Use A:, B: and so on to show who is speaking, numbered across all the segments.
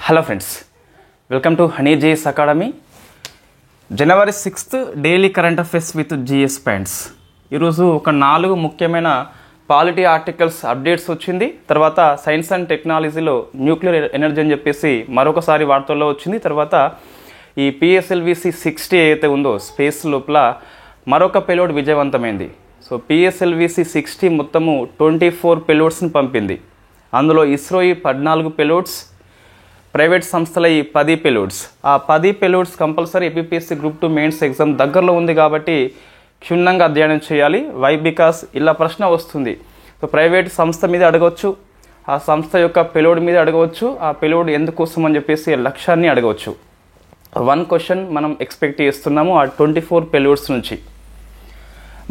A: Hello friends, welcome to honey JS academy. జనవరి 6th daily current affairs with GS points. ఈరోజు ఒక 4 ముఖ్యమైన polity articles updates వచ్చింది. తర్వాత సైన్స్ అండ్ టెక్నాలజీలో న్యూక్లియర్ ఎనర్జీ అని చెప్పేసి మరొకసారి వార్తల్లో వచ్చింది. తర్వాత ఈ పిఎస్ఎల్విసి 60 ఏదైతే ఉందో స్పేస్ లోపల మరొక పెలోడ్ విజయవంతమైంది. సో పిఎస్ఎల్విసి 60 మొత్తము 24 పెలోడ్స్ని పంపింది. అందులో ఇస్రో 14 పెలోడ్స్, ప్రైవేట్ సంస్థల 10 పెలోడ్స్. ఆ 10 పెలోడ్స్ compulsory APPSC group 2 mains exam దగ్గరలో ఉంది కాబట్టి క్షుణ్ణంగా అధ్యయనం చేయాలి. వై? బికాస్ ఇలా ప్రశ్న వస్తుంది. సో ప్రైవేట్ సంస్థ మీద అడగవచ్చు, ఆ సంస్థ యొక్క పెలోడ్ మీద అడగవచ్చు, ఆ పెలోడ్ ఎందుకోసం అని చెప్పేసి లక్ష్యాన్ని అడగవచ్చు. 1 క్వశ్చన్ మనం ఎక్స్పెక్ట్ చేస్తున్నాము ఆ 24 పెలోడ్స్ నుంచి.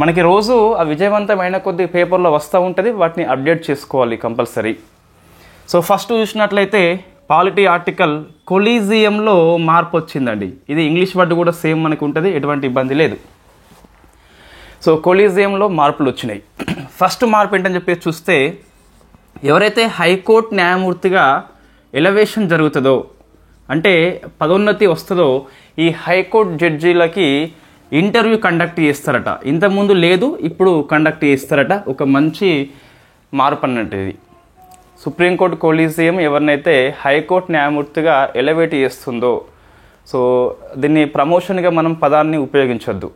A: మనకి రోజు ఆ విజయవంతమైన కొద్ది పేపర్లో వస్తూ ఉంటుంది, వాటిని అప్డేట్ చేసుకోవాలి కంపల్సరీ. సో ఫస్ట్ చూసినట్లయితే పాలిటీ ఆర్టికల్ కొలీజియంలో మార్పు వచ్చిందండి. ఇది ఇంగ్లీష్ వర్డ్ కూడా సేమ్ మనకు ఉంటుంది, ఎటువంటి ఇబ్బంది లేదు. సో కొలీజియంలో మార్పులు వచ్చినాయి. ఫస్ట్ మార్పు ఏంటని చెప్పేసి చూస్తే, ఎవరైతే హైకోర్టు న్యాయమూర్తిగా ఎలివేషన్ జరుగుతుందో అంటే పదోన్నతి వస్తుందో ఈ హైకోర్టు జడ్జీలకి ఇంటర్వ్యూ కండక్ట్ చేస్తారట. ఇంతకుముందు లేదు, ఇప్పుడు కండక్ట్ చేస్తారట. ఒక మంచి మార్పు అన్నట్టు ఇది. సుప్రీంకోర్టు కొలీజియం ఎవరినైతే హైకోర్టు న్యాయమూర్తిగా ఎలివేట్ చేస్తుందో, సో దీన్ని ప్రమోషన్గా మనం పదాన్ని ఉపయోగించొద్దు,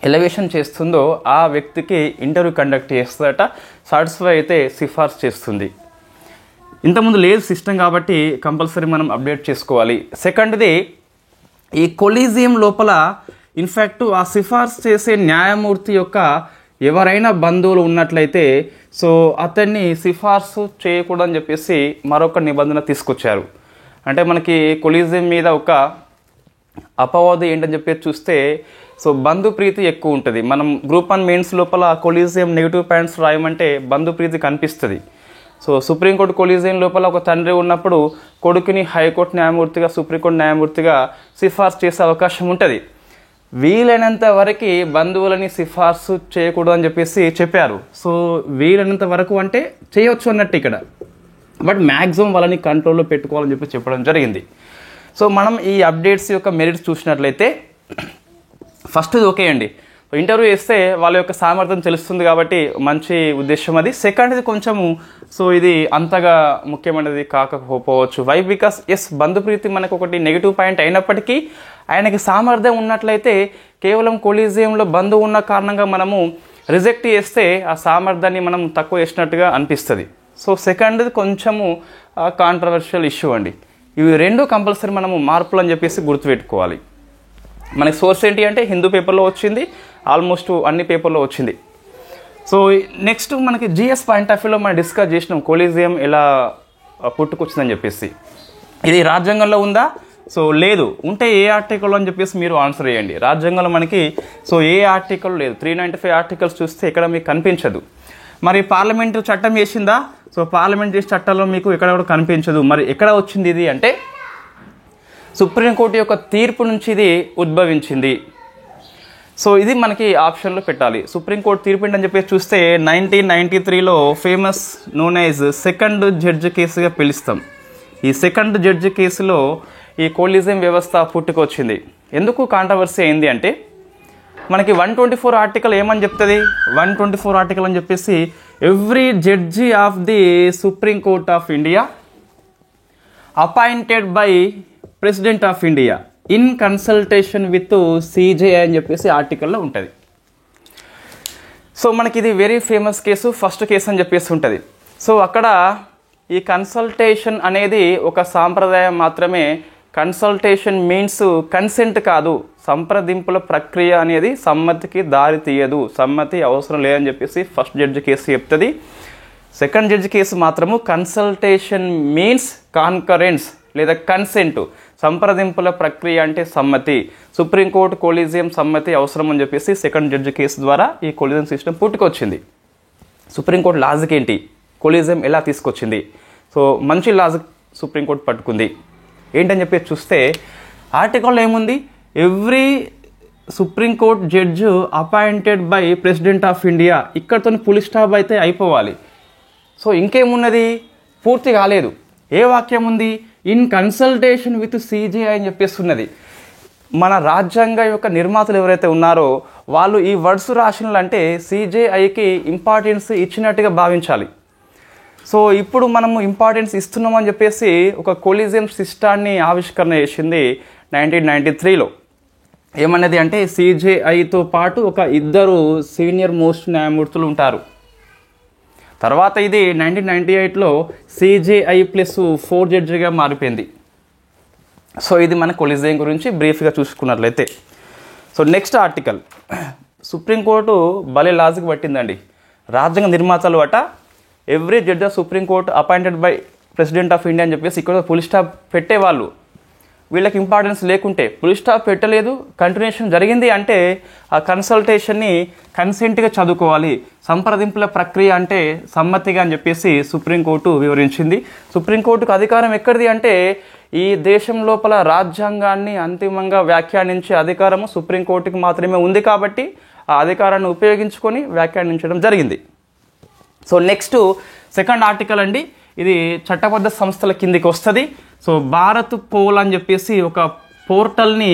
A: ఎలివేషన్ చేస్తుందో ఆ వ్యక్తికి ఇంటర్వ్యూ కండక్ట్ చేస్తుందట. సాటిస్ఫై అయితే సిఫార్సు చేస్తుంది. ఇంతకుముందు లేదు సిస్టమ్ కాబట్టి కంపల్సరీ మనం అప్డేట్ చేసుకోవాలి. సెకండ్ది, ఈ కొలీజియం లోపల ఇన్ఫ్యాక్ట్ ఆ సిఫార్సు చేసే న్యాయమూర్తి యొక్క ఎవరైనా బంధువులు ఉన్నట్లయితే సో అతన్ని సిఫార్సు చేయకూడదని చెప్పేసి మరొక నిబంధన తీసుకొచ్చారు. అంటే మనకి కొలీజియం మీద ఒక అపవాదు ఏంటని చెప్పేసి చూస్తే, సో బంధు ప్రీతి ఎక్కువ ఉంటుంది. మనం గ్రూప్ 1 మెయిన్స్ లోపల కొలీజియం నెగిటివ్ పాయింట్స్ రాయమంటే బంధు ప్రీతి కనిపిస్తుంది. సో సుప్రీంకోర్టు కొలీజియం లోపల ఒక తండ్రి ఉన్నప్పుడు కొడుకుని హైకోర్టు న్యాయమూర్తిగా, సుప్రీంకోర్టు న్యాయమూర్తిగా సిఫార్సు చేసే అవకాశం ఉంటుంది. వీలైనంత వరకు బంధువులని సిఫార్సు చేయకూడదు అని చెప్పేసి చెప్పారు. సో వీలైనంత వరకు అంటే చేయొచ్చు అన్నట్టు ఇక్కడ, బట్ మ్యాక్సిమం వాళ్ళని కంట్రోల్లో పెట్టుకోవాలని చెప్పి చెప్పడం జరిగింది. సో మనం ఈ అప్డేట్స్ యొక్క మెరిట్స్ చూసినట్లయితే, ఫస్ట్ది ఓకే అండి, ఇంటర్వ్యూ చేస్తే వాళ్ళ యొక్క సామర్థ్యం తెలుస్తుంది కాబట్టి మంచి ఉద్దేశం అది. సెకండ్ది కొంచెము సో ఇది అంతగా ముఖ్యమైనది కాకపోవచ్చు. వై? బికాస్ ఎస్, బంధుప్రీతి మనకు ఒకటి నెగిటివ్ పాయింట్ అయినప్పటికీ ఆయనకి సామర్థ్యం ఉన్నట్లయితే కేవలం కొలీజియంలో బంధువు ఉన్న కారణంగా మనము రిజెక్ట్ చేస్తే ఆ సామర్థ్యాన్ని మనం తక్కువ చేసినట్టుగా అనిపిస్తుంది. సో సెకండ్ది కొంచెము కాంట్రవర్షియల్ ఇష్యూ అండి. ఇవి రెండు కంపల్సరీ మనము మార్పులు అని చెప్పేసి గుర్తుపెట్టుకోవాలి. మనకి సోర్స్ ఏంటి అంటే హిందూ పేపర్లో వచ్చింది, ఆల్మోస్ట్ అన్ని పేపర్లో వచ్చింది. సో నెక్స్ట్ మనకి జిఎస్ పాయింట్ ఆఫ్ వ్యూలో మనం డిస్కస్ చేసినాం కొలీజియం ఎలా పుట్టుకొచ్చిందని చెప్పేసి. ఇది రాజ్యాంగంలో ఉందా? సో లేదు. ఉంటే ఏ ఆర్టికల్ అని చెప్పేసి మీరు ఆన్సర్ చేయండి. రాజ్యాంగంలో మనకి సో ఏ ఆర్టికల్ లేదు. 395 ఆర్టికల్స్ చూస్తే ఇక్కడ మీకు కనిపించదు. మరి పార్లమెంటు చట్టం చేసిందా? సో పార్లమెంట్ చేసే చట్టాల్లో మీకు ఎక్కడ కూడా కనిపించదు. మరి ఎక్కడ వచ్చింది ఇది అంటే సుప్రీంకోర్టు యొక్క తీర్పు నుంచి ఇది ఉద్భవించింది. సో ఇది మనకి ఆప్షన్లో పెట్టాలి. సుప్రీంకోర్టు తీర్పు ఏంటని చెప్పేసి చూస్తే 1993లో famous known as second judge కేసుగా పిలుస్తాం. ఈ సెకండ్ జడ్జి కేసులో ఈ కొలీజియం వ్యవస్థ పుట్టుకొచ్చింది. ఎందుకు కాంట్రవర్సీ అయింది అంటే, మనకి 124 ఆర్టికల్ ఏమని చెప్తుంది? 124 ఆర్టికల్ అని చెప్పేసి every judge of the supreme court of India appointed by president of India in consultation with CJ అని చెప్పేసి ఆర్టికల్లో ఉంటుంది. సో మనకి ఇది very famous case, first case అని చెప్పేసి ఉంటుంది. సో అక్కడ ఈ కన్సల్టేషన్ అనేది ఒక సాంప్రదాయం మాత్రమే. కన్సల్టేషన్ మీన్స్ కన్సెంట్ కాదు. సంప్రదింపుల ప్రక్రియ అనేది సమ్మతికి దారి తీయదు, సమ్మతి అవసరం లేదని చెప్పేసి ఫస్ట్ జడ్జి కేసు చెప్తుంది. సెకండ్ జడ్జి కేసు మాత్రము కన్సల్టేషన్ మీన్స్ కాన్కరెన్స్ లేదా కన్సెంట్. సంప్రదింపుల ప్రక్రియ అంటే సమ్మతి. సుప్రీంకోర్టు కొలీజియం సమ్మతి అవసరం అని చెప్పేసి సెకండ్ జడ్జి కేసు ద్వారా ఈ కొలీజియం సిస్టమ్ పుట్టుకొచ్చింది. సుప్రీంకోర్టు లాజిక్ ఏంటి, కొలీజియం ఎలా తీసుకొచ్చింది? సో మంచి లాజిక్ సుప్రీంకోర్టు పట్టుకుంది. ఏంటని చెప్పేసి చూస్తే ఆర్టికల్లో ఏముంది? Every supreme court judge appointed by president of India. ఇక్కడతో పులి స్టాప్ అయితే అయిపోవాలి. సో ఇంకేమున్నది? పూర్తి కాలేదు. ఏ వాక్యం ఉంది? ఇన్ కన్సల్టేషన్ విత్ సిజేఐ అని చెప్పేస్తున్నది. మన రాజ్యాంగ యొక్క నిర్మాతలు ఎవరైతే ఉన్నారో వాళ్ళు ఈ వర్డ్స్ రాసినలు అంటే సిజేఐకి ఇంపార్టెన్స్ ఇచ్చినట్టుగా భావించాలి. సో ఇప్పుడు మనము ఇంపార్టెన్స్ ఇస్తున్నామని చెప్పేసి ఒక కొలిజియం సిస్టాన్ని ఆవిష్కరణ చేసింది 1993లో. ఏమన్నది అంటే సిజేఐతో పాటు ఒక 2 సీనియర్ మోస్ట్ న్యాయమూర్తులు ఉంటారు. తర్వాత ఇది 1998లో సిజేఐ ప్లస్ 4 జడ్జిగా మారిపోయింది. సో ఇది మన కొలిజియం గురించి బ్రీఫ్గా చూసుకున్నట్లయితే. సో నెక్స్ట్ ఆర్టికల్, సుప్రీంకోర్టు భలే లాజిక్ పట్టిందండి. రాజ్యాంగ నిర్మాతలు అట every judge of supreme court appointed by president of India అని చెప్పేసి ఇక్కడ ఫుల్ స్టాప్ పెట్టేవాళ్ళు. వీళ్ళకి ఇంపార్టెన్స్ లేకుంటే ఫుల్ స్టాప్ పెట్టలేదు, కంటిన్యూషన్ జరిగింది అంటే ఆ కన్సల్టేషన్ని కన్సెంట్గా చదువుకోవాలి. సంప్రదింపుల ప్రక్రియ అంటే సమ్మతిగా అని చెప్పేసి సుప్రీంకోర్టు వివరించింది. సుప్రీంకోర్టుకు అధికారం ఎక్కడిది అంటే ఈ దేశం లోపల రాజ్యాంగాన్ని అంతిమంగా వ్యాఖ్యానించే అధికారము సుప్రీంకోర్టుకి మాత్రమే ఉంది కాబట్టి ఆ అధికారాన్ని ఉపయోగించుకొని వ్యాఖ్యానించడం జరిగింది. సో నెక్స్ట్ సెకండ్ ఆర్టికల్ అండి, ఇది చట్టబద్ధ సంస్థల కిందికి వస్తుంది. సో భారత్ పోల్ అని చెప్పేసి ఒక పోర్టల్ని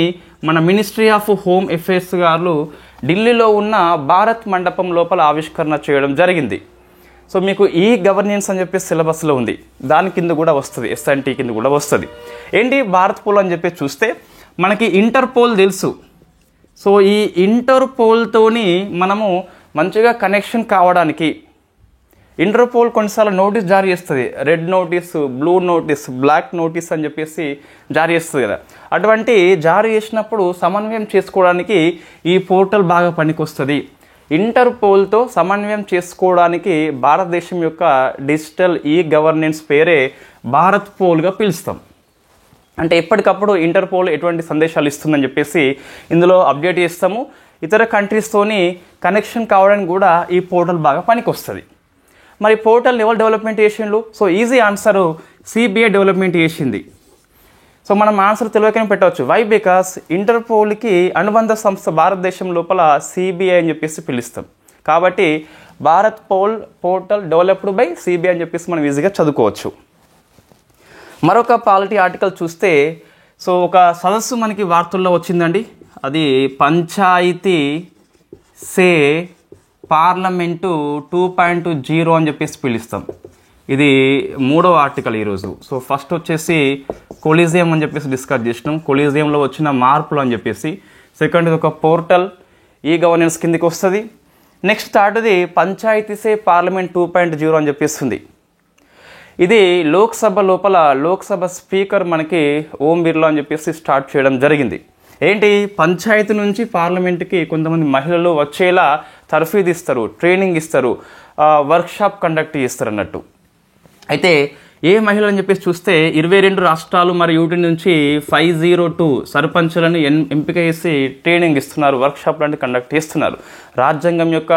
A: మన మినిస్ట్రీ ఆఫ్ హోమ్ అఫేర్స్ గారు ఢిల్లీలో ఉన్న భారత్ మండపం లోపల ఆవిష్కరణ చేయడం జరిగింది. సో మీకు ఈ గవర్నెన్స్ అని చెప్పేసి సిలబస్లో ఉంది, దాని కింద కూడా వస్తుంది, ఎస్ఎన్టీ కింద కూడా వస్తుంది. ఏంటి భారత్ పోల్ అని చెప్పేసి చూస్తే మనకి ఇంటర్పోల్ తెలుసు. సో ఈ ఇంటర్పోల్తోని మనము మంచిగా కనెక్షన్ కావడానికి ఇంటర్పోల్ కొన్నిసార్లు నోటీస్ జారీ చేస్తుంది, red notice, blue notice, black notice అని చెప్పేసి జారీ చేస్తుంది కదా. అటువంటి జారీ చేసినప్పుడు సమన్వయం చేసుకోవడానికి ఈ పోర్టల్ బాగా పనికొస్తుంది. ఇంటర్పోల్తో సమన్వయం చేసుకోవడానికి భారతదేశం యొక్క డిజిటల్ ఈ గవర్నెన్స్ పేరే భారత్ పోల్గా పిలుస్తాం. అంటే ఎప్పటికప్పుడు ఇంటర్పోల్ ఎటువంటి సందేశాలు ఇస్తుందని చెప్పేసి ఇందులో అప్డేట్ చేస్తాము. ఇతర కంట్రీస్తోని కనెక్షన్ కావడానికి కూడా ఈ పోర్టల్ బాగా పనికొస్తుంది. మరి పోర్టల్ ఎవరు డెవలప్మెంట్ చేసిండ్రు? So easy answer CBI development చేసింది. సో మనం ఆన్సర్ తెలియకనే పెట్టవచ్చు. వై? బికాస్ ఇంటర్పోల్కి అనుబంధ సంస్థ భారతదేశం లోపల సిబిఐ అని చెప్పేసి పిలుస్తాం. కాబట్టి Bharat portal developed by CBI అని చెప్పేసి మనం ఈజీగా చదువుకోవచ్చు. మరొక పాలిటీ ఆర్టికల్ చూస్తే సో ఒక సదస్సు మనకి వార్తల్లో వచ్చిందండి, అది పంచాయతీ సే పార్లమెంటు 2.0 అని చెప్పేసి పిలుస్తాం. ఇది 3వ ఆర్టికల్ ఈరోజు. సో ఫస్ట్ వచ్చేసి కొలిజియం అని చెప్పేసి డిస్కస్ చేసినాం, కొలిజియంలో వచ్చిన మార్పులు అని చెప్పేసి. సెకండ్ ఇది ఒక పోర్టల్ ఈ గవర్నెన్స్ కిందకి వస్తుంది. నెక్స్ట్ థర్డ్ది పంచాయతీ సే పార్లమెంట్ 2.0 అని చెప్పేస్తుంది. ఇది లోక్సభ లోపల లోక్సభ స్పీకర్ మనకి ఓం బిర్లా అని చెప్పేసి స్టార్ట్ చేయడం జరిగింది. ఏంటి, పంచాయతీ నుంచి పార్లమెంట్కి కొంతమంది మహిళలు వచ్చేలా తర్ఫీదు ఇస్తారు, ట్రైనింగ్ ఇస్తారు, వర్క్షాప్ కండక్ట్ చేస్తారు అన్నట్టు. అయితే ఏ మహిళలు అని చెప్పేసి చూస్తే 22 రాష్ట్రాలు మరియు యూటీ నుంచి 502 సర్పంచులను ఎంపిక చేసి ట్రైనింగ్ ఇస్తున్నారు, వర్క్షాప్ లాంటి కండక్ట్ చేస్తున్నారు. రాజ్యాంగం యొక్క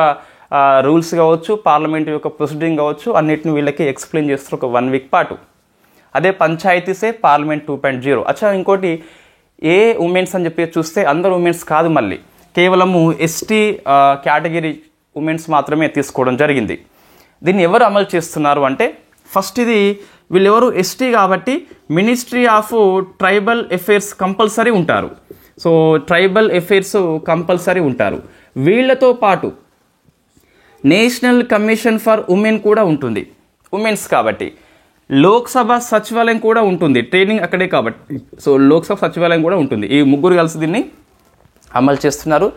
A: రూల్స్ కావచ్చు, పార్లమెంట్ యొక్క ప్రొసీడింగ్ కావచ్చు, అన్నిటిని వీళ్ళకి ఎక్స్ప్లెయిన్ చేస్తారు ఒక 1 వీక్ పాటు. అదే పంచాయతీ సే పార్లమెంట్ 2.0. అచ్చా, ఇంకోటి ఏ ఉమెన్స్ అని చెప్పి చూస్తే అందరు ఉమెన్స్ కాదు, మళ్ళీ కేవలము ఎస్టీ కేటగిరీ ఉమెన్స్ మాత్రమే తీసుకోవడం జరిగింది. దీన్ని ఎవరు అమలు చేస్తున్నారు అంటే ఫస్ట్ ఇది వీళ్ళెవరు ఎస్టీ కాబట్టి ministry of tribal affairs compulsory ఉంటారు. సో ట్రైబల్ అఫేర్స్ కంపల్సరీ ఉంటారు. వీళ్ళతో పాటు నేషనల్ కమిషన్ ఫర్ ఉమెన్ కూడా ఉంటుంది, ఉమెన్స్ కాబట్టి. లోక్సభ సచివాలయం కూడా ఉంటుంది, ట్రైనింగ్ అక్కడే కాబట్టి. సో లోక్సభ సచివాలయం కూడా ఉంటుంది. ఈ ముగ్గురు కలిసి దీన్ని అమలు చేస్తున్నారు.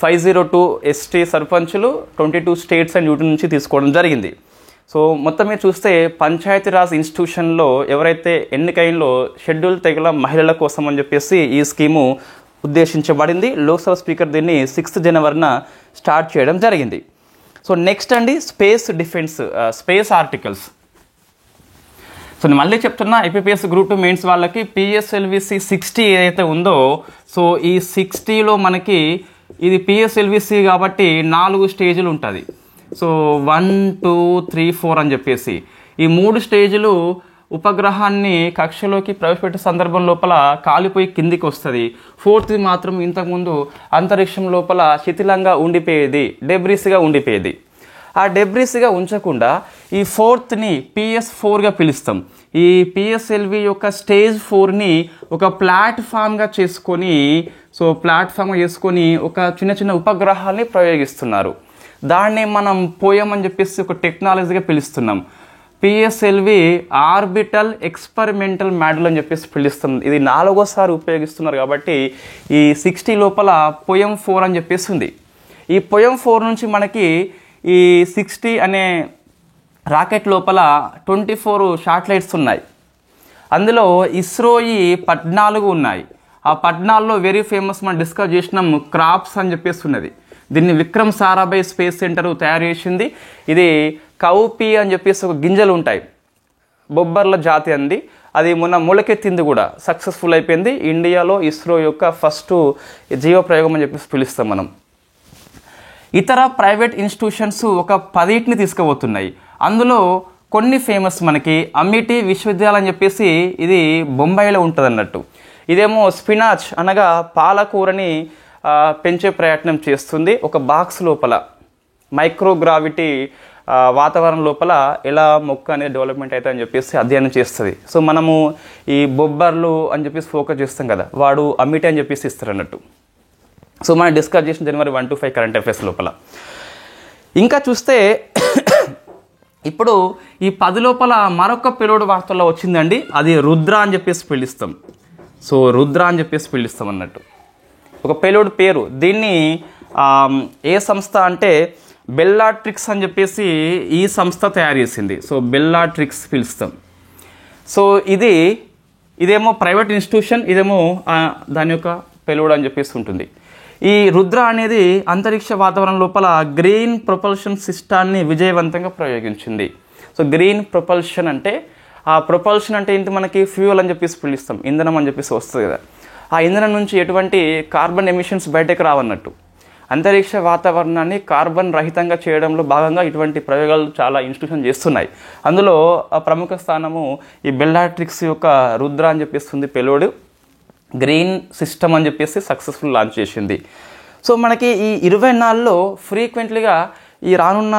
A: 502 ఎస్టీ సర్పంచులు 22 స్టేట్స్ అండ్ యూటీ నుంచి తీసుకోవడం జరిగింది. సో మొత్తం మీద చూస్తే పంచాయతీరాజ్ ఇన్స్టిట్యూషన్లో ఎవరైతే ఎన్నికైనలో షెడ్యూల్ తెగల మహిళల కోసం అని చెప్పేసి ఈ స్కీము ఉద్దేశించబడింది. లోక్సభ స్పీకర్ దీన్ని 6 జనవరిన స్టార్ట్ చేయడం జరిగింది. సో నెక్స్ట్ అండి space defence, space articles. So నేను మళ్ళీ చెప్తున్నా, ఐపీపీఎస్ గ్రూప్ 2 మెయిన్స్ వాళ్ళకి పిఎస్ఎల్విసి 60 ఏదైతే ఉందో, సో ఈ 60లో మనకి ఇది పిఎస్ఎల్విసి కాబట్టి 4 స్టేజ్లు ఉంటుంది. సో 1, 2, 3, 4 అని చెప్పేసి ఈ 3 స్టేజ్లు ఉపగ్రహాన్ని కక్షలోకి ప్రవేశపెట్టే సందర్భం లోపల కాలిపోయి కిందికి వస్తుంది. 4th మాత్రం ఇంతకుముందు అంతరిక్షం లోపల శిథిలంగా ఉండిపోయేది, డెబ్రీస్గా ఉండిపోయేది. ఆ డెబ్రిస్గా ఉంచకుండా ఈ ఫోర్త్ని PS4గా పిలుస్తాం. ఈ PSLV యొక్క స్టేజ్ 4ని ఒక ప్లాట్ఫామ్గా చేసుకొని ఒక చిన్న చిన్న ఉపగ్రహాలని ప్రయోగిస్తున్నారు. దాన్ని మనం పోయం అని చెప్పేసి ఒక టెక్నాలజీగా పిలుస్తున్నాం. PSLV ఆర్బిటల్ ఎక్స్పెరిమెంటల్ మాడ్యూల్ అని చెప్పేసి పిలుస్తాం. ఇది 4వసారి ఉపయోగిస్తున్నారు కాబట్టి ఈ 60 లోపల పోయం 4 అని చెప్పేసి ఉంది. ఈ పోయం 4 నుంచి మనకి ఈ 60 అనే రాకెట్ లోపల 24 శాటిలైట్స్ ఉన్నాయి. అందులో ఇస్రోయి 14 ఉన్నాయి. ఆ 14లో వెరీ ఫేమస్ మనం డిస్కస్ చేసినాం క్రాప్స్ అని చెప్పేసి ఉన్నది. దీన్ని విక్రమ్ సారాభాయ్ స్పేస్ సెంటర్ తయారు చేసింది. ఇది కౌపీ అని చెప్పేసి ఒక గింజలు ఉంటాయి, బొబ్బర్ల జాతి అంది. అది మొన్న మొలకెత్తింది కూడా, సక్సెస్ఫుల్ అయిపోయింది. ఇండియాలో ఇస్రో యొక్క ఫస్ట్ జీవ ప్రయోగం అని చెప్పేసి పిలుస్తాం మనం. ఇతర ప్రైవేట్ ఇన్స్టిట్యూషన్స్ ఒక 10ని తీసుకుపోతున్నాయి. అందులో కొన్ని ఫేమస్ మనకి అమిటీ విశ్వవిద్యాలయం అని చెప్పేసి ఇది బొంబాయిలో ఉంటుంది అన్నట్టు. ఇదేమో స్పినాచ్ అనగా పాలకూరని పెంచే ప్రయత్నం చేస్తుంది. ఒక బాక్స్ లోపల మైక్రోగ్రావిటీ వాతావరణం లోపల ఎలా మొక్క అనేది డెవలప్మెంట్ అవుతుంది అని చెప్పేసి అధ్యయనం చేస్తుంది. సో మనము ఈ బొబ్బర్లు అని చెప్పేసి ఫోకస్ చేస్తాం కదా, వాడు అమిటీ అని చెప్పేసి ఇస్తారు అన్నట్టు. సో మనం డిస్కస్ చేసిన January 1 to 5 కరెంట్ అఫైర్స్ లోపల. ఇంకా చూస్తే ఇప్పుడు ఈ 10 లోపల మరొక పిలోడ్ వార్తల్లో వచ్చిందండి. అది రుద్ర అని చెప్పేసి పిలుస్తాం. సో రుద్ర అని చెప్పేసి పిలుస్తాం అన్నట్టు, ఒక పేలోడ్ పేరు. దీన్ని ఏ సంస్థ అంటే బెల్లాట్రిక్స్ అని చెప్పేసి ఈ సంస్థ తయారు చేసింది. సో బెల్లాట్రిక్స్ పిలుస్తాం. సో ఇదేమో ప్రైవేట్ ఇన్స్టిట్యూషన్, ఇదేమో దాని యొక్క పేలోడ్ అని చెప్పేసి ఉంటుంది. ఈ రుద్ర అనేది అంతరిక్ష వాతావరణం లోపల గ్రీన్ ప్రొపల్షన్ సిస్టాన్ని విజయవంతంగా ప్రయోగించింది. సో గ్రీన్ ప్రొపల్షన్ అంటే ప్రొపల్షన్ అంటే ఏంటి, మనకి ఫ్యూయల్ అని చెప్పేసి పిలుస్తాం, ఇంధనం అని చెప్పేసి వస్తుంది కదా. ఆ ఇంధనం నుంచి ఎటువంటి కార్బన్ ఎమిషన్స్ బయటకు రావన్నట్టు. అంతరిక్ష వాతావరణాన్ని కార్బన్ రహితంగా చేయడంలో భాగంగా ఇటువంటి ప్రయోగాలు చాలా ఇన్స్టిట్యూషన్ చేస్తున్నాయి. అందులో ప్రముఖ స్థానము ఈ బెల్లాట్రిక్స్ యొక్క రుద్ర అని చెప్పేస్తుంది పేలోడ్. గ్రీన్ సిస్టమ్ అని చెప్పేసి సక్సెస్ఫుల్ లాంచ్ చేసింది. సో మనకి ఈ 24లో ఫ్రీక్వెంట్లీగా ఈ రానున్న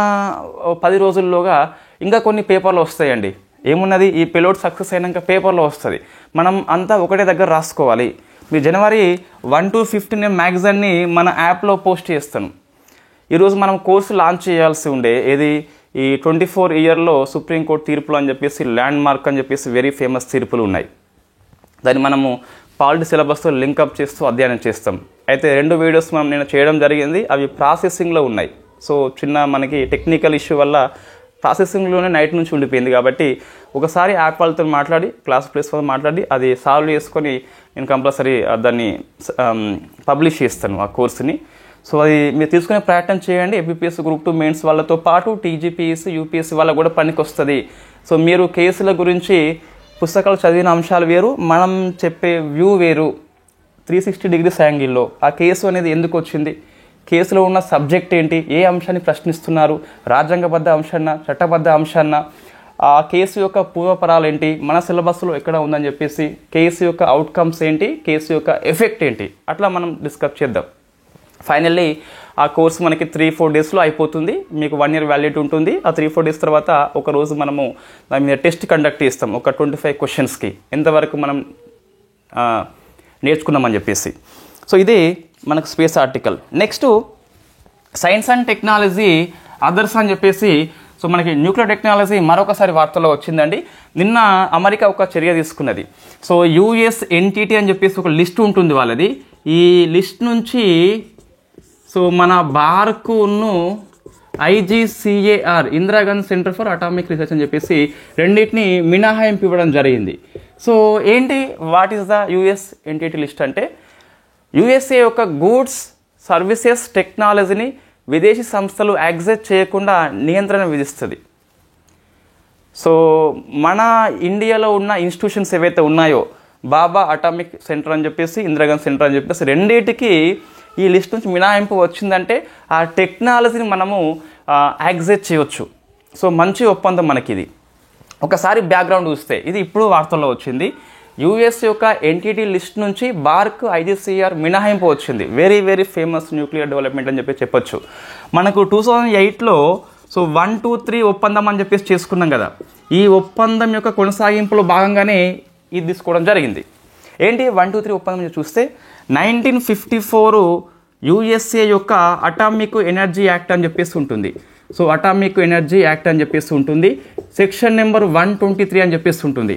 A: 10 రోజుల్లోగా ఇంకా కొన్ని పేపర్లు వస్తాయండి. ఏమున్నది, ఈ పేలోడ్ సక్సెస్ అయినాక పేపర్లో వస్తుంది, మనం అంతా ఒకటే దగ్గర రాసుకోవాలి. మీరు January 1 to 15 మ్యాగజైన్ని మన యాప్లో పోస్ట్ చేస్తాను. ఈరోజు మనం కోర్సు లాంచ్ చేయాల్సి ఉండే, ఏది ఈ 24 ఇయర్లో సుప్రీంకోర్టు తీర్పులు అని చెప్పేసి ల్యాండ్ మార్క్ అని చెప్పేసి వెరీ ఫేమస్ తీర్పులు ఉన్నాయి. దాన్ని మనము పాలిటీ సిలబస్తో లింకప్ చేస్తూ అధ్యయనం చేస్తాం. అయితే 2 వీడియోస్ మనం నేను చేయడం జరిగింది, అవి ప్రాసెసింగ్లో ఉన్నాయి. సో చిన్న మనకి టెక్నికల్ ఇష్యూ వల్ల ప్రాసెసింగ్లోనే నైట్ నుంచి ఉండిపోయింది. కాబట్టి ఒకసారి యాప్ వాళ్ళతో మాట్లాడి, క్లాస్ ప్లేస్ వాళ్ళతో మాట్లాడి అది సాల్వ్ చేసుకొని నేను కంపల్సరీ దాన్ని పబ్లిష్ చేస్తాను ఆ కోర్సుని. సో అది మీరు తీసుకునే ప్రయత్నం చేయండి. APPS Group 2 మెయిన్స్ వాళ్ళతో పాటు TGPS UPSC వాళ్ళకు కూడా పనికి వస్తుంది. సో మీరు కేసుల గురించి పుస్తకాలు చదివిన అంశాలు వేరు, మనం చెప్పే వ్యూ వేరు. 360 degrees యాంగిల్లో ఆ కేసు అనేది ఎందుకు వచ్చింది, కేసులో ఉన్న సబ్జెక్ట్ ఏంటి, ఏ అంశాన్ని ప్రశ్నిస్తున్నారు, రాజ్యాంగబద్ధ అంశాన్న చట్టబద్ధ అంశాన్న, ఆ కేసు యొక్క పూర్వపరాలు ఏంటి, మన సిలబస్లో ఎక్కడ ఉందని చెప్పేసి, కేసు యొక్క అవుట్కమ్స్ ఏంటి, కేసు యొక్క ఎఫెక్ట్ ఏంటి, అట్లా మనం డిస్కస్ చేద్దాం. ఫైనల్లీ ఆ కోర్సు మనకి 3-4 డేస్లో అయిపోతుంది. మీకు 1 year వ్యాలిడిటీ ఉంటుంది. ఆ 3-4 డేస్ తర్వాత ఒకరోజు మనము దాని మీద టెస్ట్ కండక్ట్ చేస్తాం, ఒక 25 క్వశ్చన్స్కి ఎంతవరకు మనం నేర్చుకున్నామని చెప్పేసి. సో ఇది మనకు space article. Next science and technology others అని చెప్పేసి, సో మనకి న్యూక్లియర్ టెక్నాలజీ మరొకసారి వార్తల్లో వచ్చిందండి. నిన్న అమెరికా ఒక చర్య తీసుకున్నది. సో US NTT అని చెప్పేసి ఒక లిస్ట్ ఉంటుంది వాళ్ళది. ఈ లిస్ట్ నుంచి సో మన బార్కును IGCAR Indira Gandhi centre for atomic research అని చెప్పేసి రెండింటిని మినహాయింపు ఇవ్వడం జరిగింది. సో ఏంటి, what is the US NTT list అంటే, USA యొక్క గూడ్స్ సర్వీసెస్ టెక్నాలజీని విదేశీ సంస్థలు యాక్సెస్ చేయకుండా నియంత్రణ విధిస్తుంది. సో మన ఇండియాలో ఉన్న ఇన్స్టిట్యూషన్స్ ఏవైతే ఉన్నాయో, బాబా అటామిక్ సెంటర్ అని చెప్పేసి, ఇందిరాగాంధీ సెంటర్ అని చెప్పేసి రెండింటికి ఈ లిస్ట్ నుంచి మినహాయింపు వచ్చిందంటే ఆ టెక్నాలజీని మనము యాక్సెస్ చేయవచ్చు. సో మంచి ఒప్పందం మనకి ఇది. ఒకసారి బ్యాక్గ్రౌండ్ చూస్తే ఇది ఇప్పుడు వార్తల్లో వచ్చింది. US యొక్క NTT లిస్ట్ నుంచి బార్క్ IGCAR మినహాయింపు వచ్చింది. Very very famous nuclear development అని చెప్పొచ్చు. మనకు 2008లో సో 1, 2, 3 ఒప్పందం అని చెప్పేసి చేసుకున్నాం కదా. ఈ ఒప్పందం యొక్క కొనసాగింపులో భాగంగానే ఇది తీసుకోవడం జరిగింది. ఏంటి 1, 2, 3 ఒప్పందం చూస్తే 1954 యుఎస్ఏ యొక్క అటామిక్ ఎనర్జీ యాక్ట్ అని చెప్పేసి ఉంటుంది. సో అటామిక్ ఎనర్జీ యాక్ట్ అని చెప్పేసి ఉంటుంది. సెక్షన్ నెంబర్ 123 అని చెప్పేసి ఉంటుంది.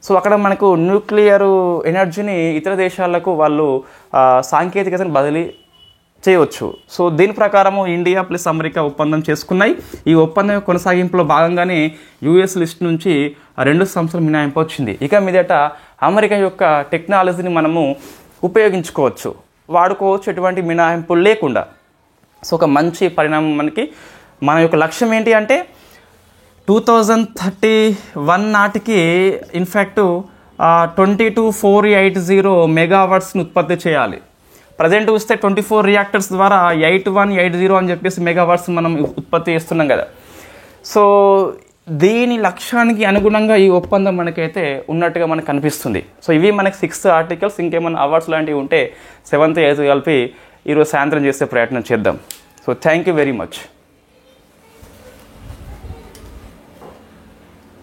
A: సో అక్కడ మనకు న్యూక్లియర్ ఎనర్జీని ఇతర దేశాలకు వాళ్ళు సాంకేతికతను బదిలీ చేయవచ్చు. సో దీని ప్రకారము ఇండియా ప్లస్ అమెరికా ఒప్పందం చేసుకున్నాయి. ఈ ఒప్పందం కొనసాగింపులో భాగంగానే యుఎస్ లిస్ట్ నుంచి 2 సంస్థలు మినహాయింపు వచ్చింది. ఇక మీదట అమెరికా యొక్క టెక్నాలజీని మనము ఉపయోగించుకోవచ్చు, వాడుకోవచ్చు, ఎటువంటి మినహాయింపులు లేకుండా. సో ఒక మంచి పరిణామం మనకి. మన యొక్క లక్ష్యం ఏంటి అంటే 2031 నాటికి ఇన్ఫ్యాక్ట్ 22,480 మెగావాట్స్ని ఉత్పత్తి చేయాలి. ప్రజెంట్ చూస్తే 24 రియాక్టర్స్ ద్వారా 8180 అని చెప్పేసి మెగావాట్స్ మనం ఉత్పత్తి చేస్తున్నాం కదా. సో దీని లక్ష్యానికి అనుగుణంగా ఈ ఒప్పందం మనకైతే ఉన్నట్టుగా మనకు కనిపిస్తుంది. సో ఇవి మనకి 6 ఆర్టికల్స్. ఇంకేమైనా అవార్డ్స్ లాంటివి ఉంటే 7th 8th కలిపి ఈరోజు సాయంత్రం చేసే ప్రయత్నం చేద్దాం. So thank you very much.